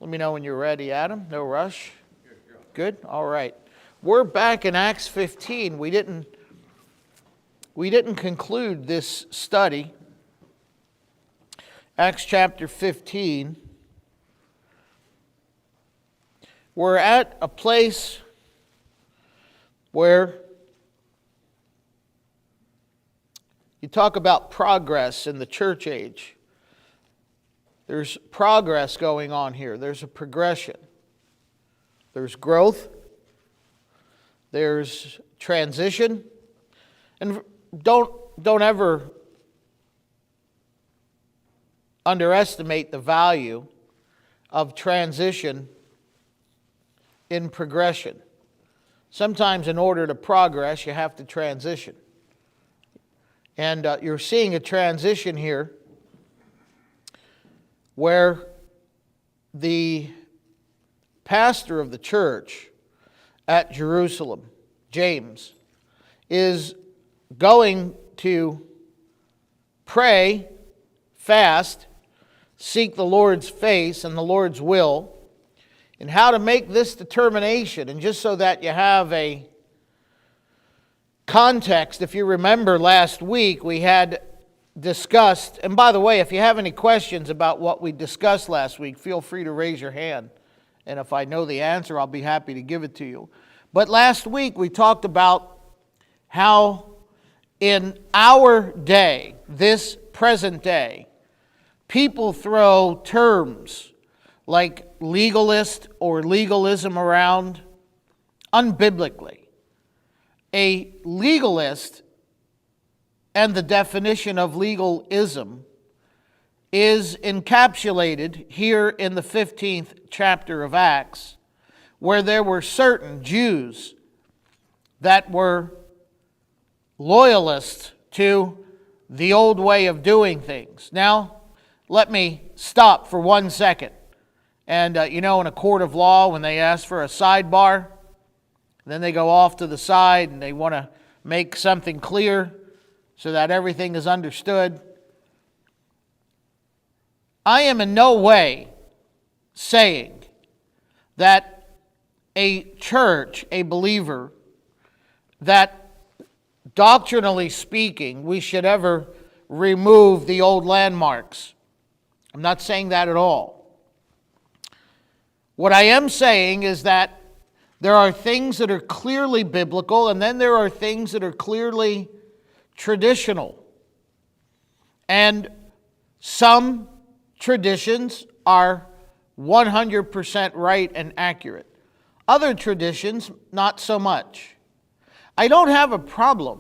Let me know when you're ready, Adam. No rush. Good? All right. We're back in Acts 15. We didn't conclude this study. Acts chapter 15. We're at a place where you talk about progress in the church age. There's progress going on here. There's a progression. There's growth. There's transition. And don't ever underestimate the value of transition in progression. Sometimes in order to progress, you have to transition. And you're seeing a transition here where the pastor of the church at Jerusalem, James, is going to pray, fast, seek the Lord's face and the Lord's will, and how to make this determination. And just so that you have a context, if you remember last week, we had discussed, and by the way, if you have any questions about what we discussed last week, feel free to raise your hand. And if I know the answer, I'll be happy to give it to you. But last week we talked about how in our day, this present day, people throw terms like legalist or legalism around unbiblically. A legalist and the definition of legalism is encapsulated here in the 15th chapter of Acts, where there were certain Jews that were loyalists to the old way of doing things. Now, let me stop for 1 second. And in a court of law, when they ask for a sidebar, then they go off to the side and they want to make something clear so that everything is understood. I am in no way saying that a church, a believer, that doctrinally speaking, we should ever remove the old landmarks. I'm not saying that at all. What I am saying is that there are things that are clearly biblical, and then there are things that are clearly traditional. And some traditions are 100% right and accurate. Other traditions, not so much. I don't have a problem